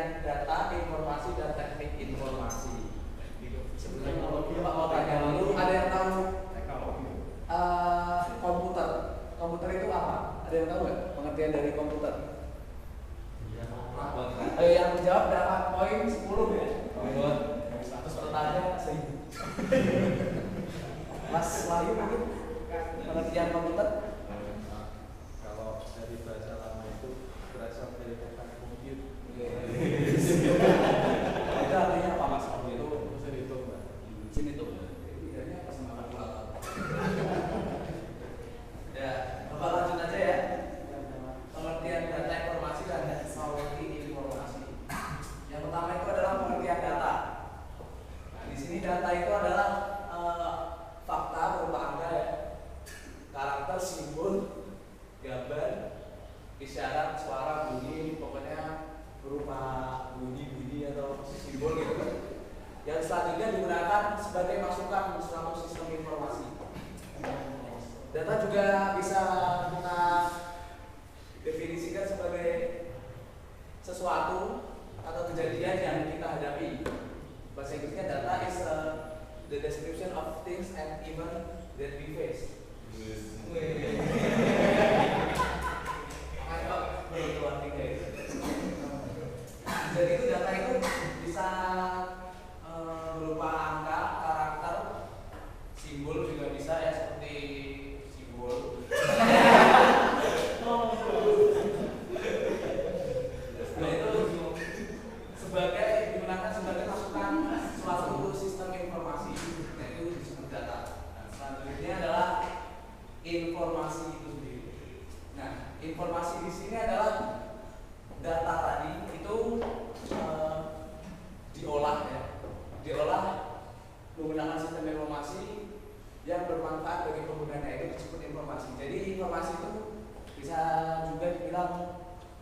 pengertian data, informasi, dan teknik informasi. Sebelumnya kalau Pak mau tanya dulu, ada yang tahu komputer? Komputer itu apa? Ada yang tahu nggak pengertian dari komputer? Ayo yang menjawab dapat poin 10 ya. 100 pertanyaan 1000. Mas Wahyu mungkin pengertian komputer? Kalau dari bahasa lama itu berasal dari kata compute. Itu artinya apa Mas? Itu mesin hitung, Mbak. Mesin hitung. Ini apa semangat kalkulator? Ya, Bapak lanjut aja ya. Pengertian data informasi dan teknologi informasi. Yang pertama itu adalah pengertian data. Nah, di sini data itu adalah fakta berupa angka ya, karakter, simbol, gambar, isyarat, suara, bunyi, pokoknya berupa bunyi-bunyi atau simbol gitu kan. Yang selanjutnya digunakan sebagai masukan selama sistem informasi. Data juga bisa kita definisikan sebagai sesuatu atau kejadian yang kita hadapi. Bahasa Inggrisnya data is the description of things and events that we face. Jadi itu data itu bisa berupa angka, karakter, simbol juga bisa ya, seperti simbol. Nah itu sebagai digunakan sebagai masukan suatu sistem informasi. Nah itu disebut data. Nah, selanjutnya adalah informasi itu sendiri. Nah informasi di sini adalah data tadi itu diolah menggunakan sistem informasi yang bermanfaat bagi penggunanya, itu disebut informasi. Jadi informasi itu bisa juga dibilang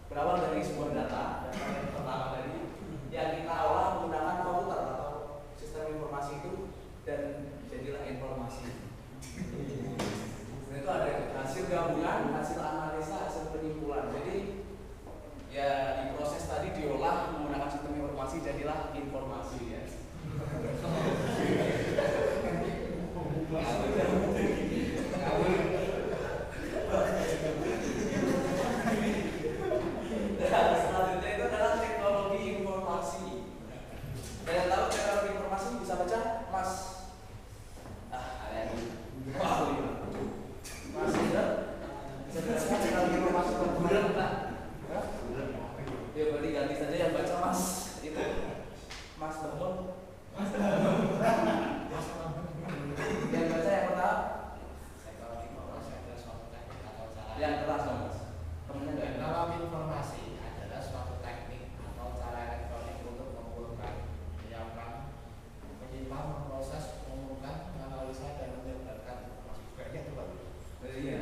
berawal dari sebuah data yang pertama tadi yang kita olah menggunakan komputer atau sistem informasi itu dan jadilah informasi. Nah, itu ada hasil gabungan, hasil analisa, hasil penyimpulan. Jadi ya diproses tadi diolah menggunakan sistem informasi jadilah informasi ya. Selanjutnya itu adalah teknologi informasi. Kalian tahu teknologi informasi bisa baca, Mas? Mas Indra? Bisa jelaskan teknologi informasi berguna enggak? Ya berarti ganti saja yang baca Mas itu Mas Bangun. Yang baca yang pertama yang keras dong Mas. Temennya enggak? Teknologi informasi adalah suatu teknik atau cara elektronik untuk mengumpulkan, menyiapkan, menyimpan, memproses, mengumpulkan, menganalisa dan menyebarkan informasi. Kayaknya itu bagus. Iya.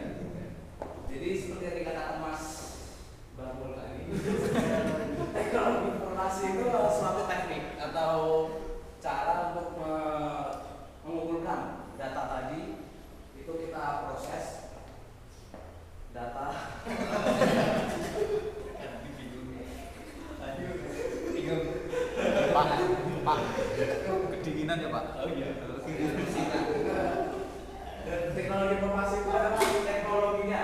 Jadi seperti yang dikatakan Mas Bangun tadi, teknologi informasi itu suatu teknik atau cara untuk mengumpulkan data tadi, itu kita proses data. Pak, kedinginan ya Pak? Oh iya. Dan teknologi informasi itu adalah teknologinya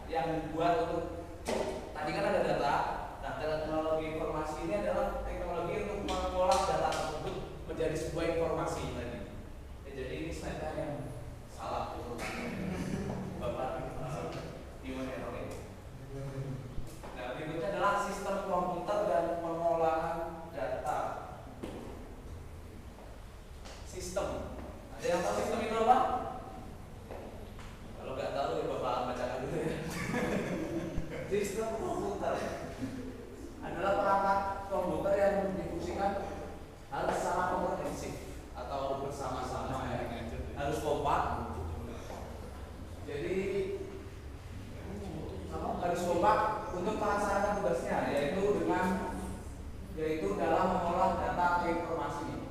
yang dibuat untuk tadi kan ada data. Nah, teknologi informasi ini adalah teknologi untuk mengolah data tersebut menjadi sebuah informasi tadi. Ya, jadi ini slide-nya yang salah Bapak gimana ya Roy? Nah, berikutnya adalah sistem komputer dan pengolahan data. Sistem. Ada yang tahu sistem itu apa? Kalau nggak tahu ya Bapak bacakan dulu ya. Sistem komputer adalah perangkat komputer yang difungsikan harus secara komprehensif atau bersama-sama ya. Harus kompak. Jadi harus kompak untuk melaksanakan tugasnya yaitu dalam mengolah data informasi.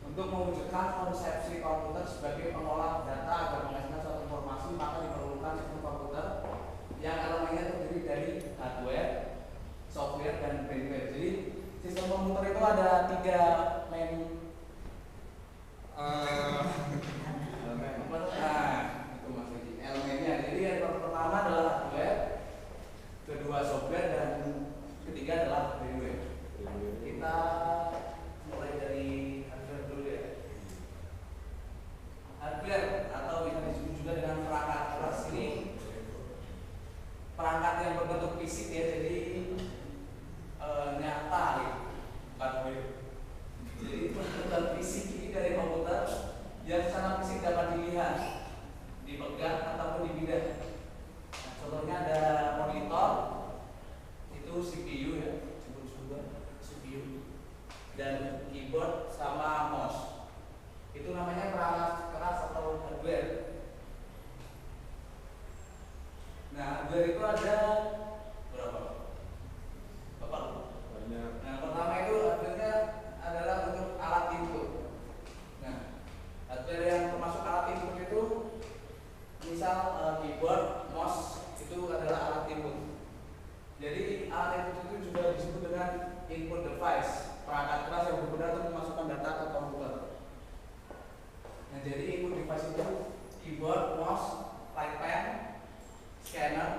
Untuk mewujudkan konsepsi komputer sebagai pengolah data agar menghasilkan suatu informasi, maka diperlukan sistem komputer yang elemennya terdiri dari hardware, software, dan firmware. Jadi sistem itu ada 3 main itu maksudnya elemennya. Jadi yang pertama adalah hardware, kedua software, dan ketiga adalah firmware. Kita mulai dari hardware dulu ya. Hardware atau bisa disebut juga dengan perangkat keras ini perangkat yang berbentuk fisik ya, jadi nyata gitu, bukan web. Jadi perangkat fisik ini dari komputer yang secara fisik dapat dilihat, dipegang ataupun dipindah. Nah, contohnya ada monitor, itu CPU ya, disebut juga CPU, dan keyboard sama mouse. Itu namanya perangkat keras atau hardware. Nah, hardware itu ada berapa? Bapak? Banyak. Nah, pertama itu hardware-nya adalah untuk alat input. Nah, hardware yang termasuk alat input itu misal keyboard, mouse itu adalah alat input. Jadi alat input itu juga disebut dengan input device, perangkat keras yang berguna untuk memasukkan data ke komputer. Nah, jadi input device itu keyboard, mouse, trackpad, scanner,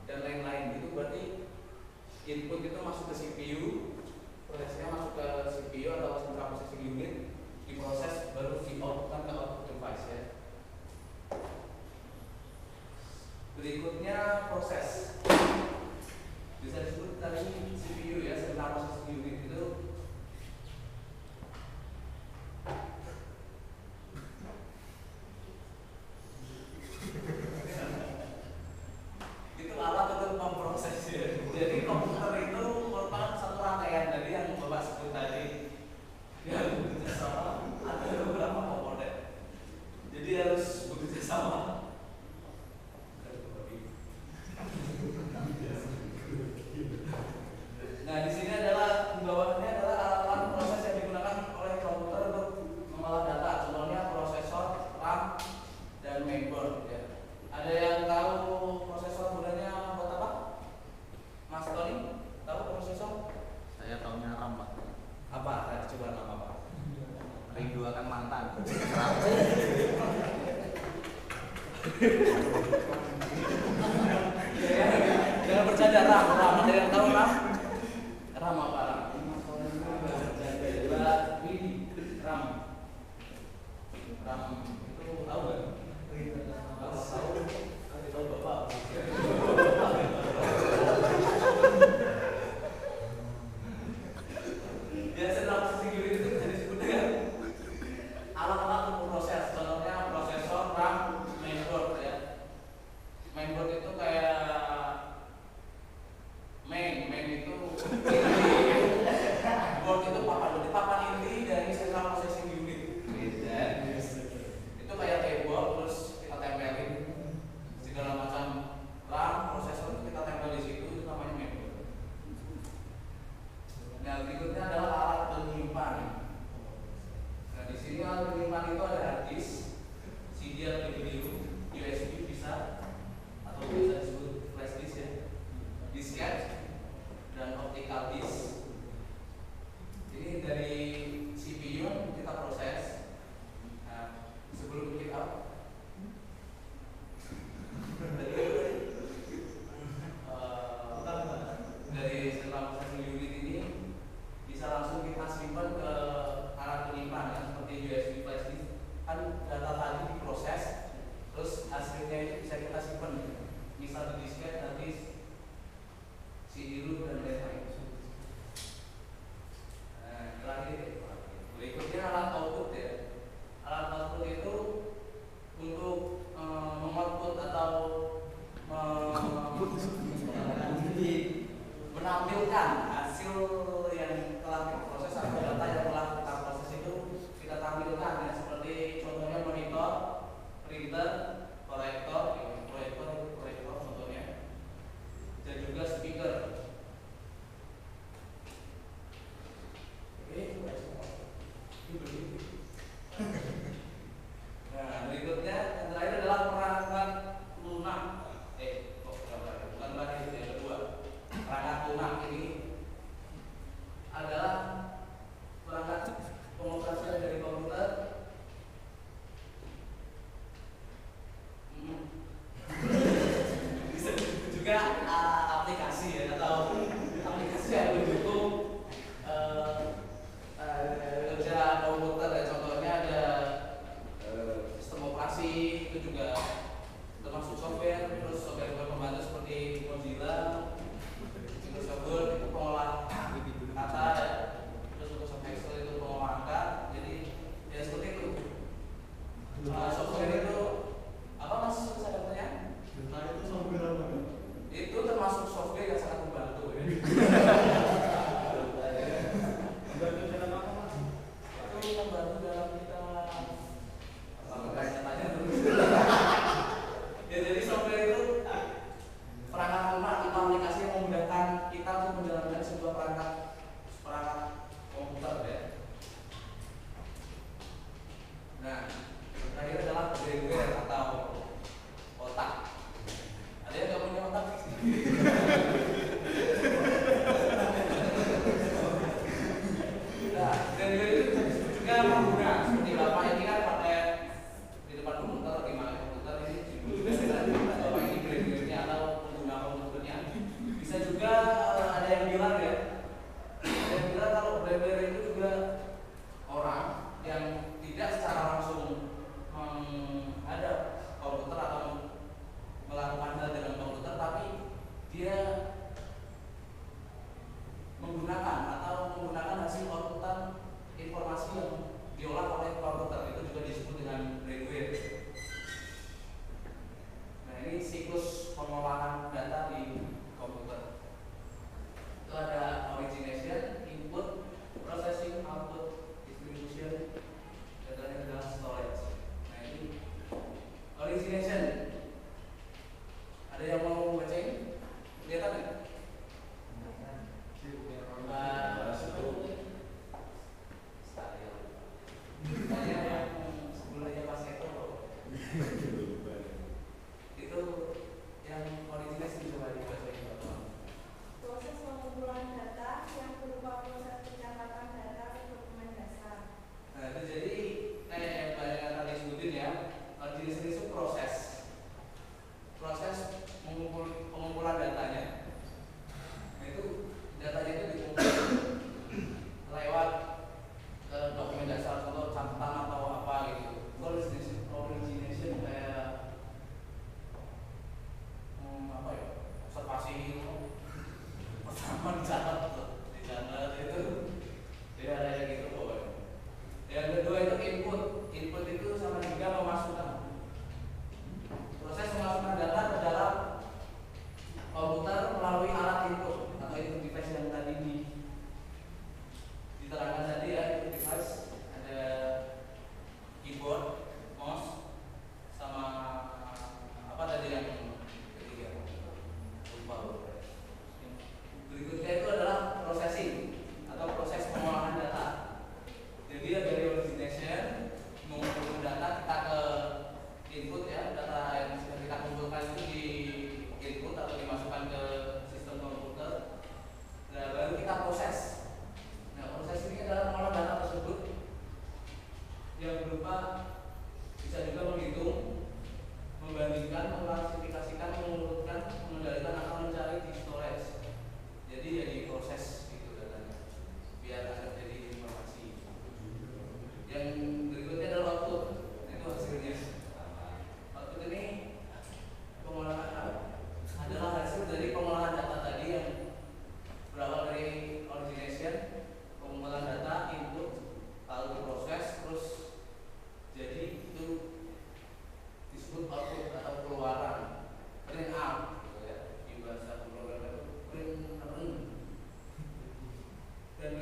dan lain-lain. Itu berarti input itu masuk ke CPU, prosesnya masuk ke CPU atau central processing unit, diproses baru di-outputkan ke output device ya. Berikutnya proses, bisa disebut tadi CPU ya, central processing unit itu alat untuk memproses ya. Jadi komputer itu merupakan satu rangkaian dari yang Bapak sebut tadi. Ya, bekerja sama, ada beberapa komponen. Jadi harus bekerja sama. Nah, di sini adalah di bawahnya adalah alat-alat proses yang digunakan oleh komputer untuk mengolah data. Contohnya prosesor, RAM, dan mainboard ya. Ada yang tahu prosesor gunanya buat apa? Mas Tony, tahu prosesor? Saya tahunya RAM, Pak. Apa? Coba nama apa? Rindu akan mantan. Jangan bercanda, RAM. Ada yang tahu RAM? RAM apa? RAM. RAM itu tahu nggak? Kalau tahu Bapak. Ya, central processing unit itu bisa disebut dengan alat-alat untuk proses. Contohnya prosesor, RAM, mainboard ya. Mainboard itu kayak main itu board itu papan inti dari central processing unit. Beda. Itu kayak keyboard terus kita tempelin segala macam RAM, prosesor itu kita tempel di situ, itu namanya mainboard. Nah, berikutnya adalah alat penyimpan. Nah, di sini alat penyimpan itu ada hard disk, CD atau DVD, USB bisa, atau bisa disebut flash disk ya, disket, dan optical disk. Ini dari CPU kita proses. Nah, sebelum kita dari central processing unit ini bisa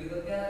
berikutnya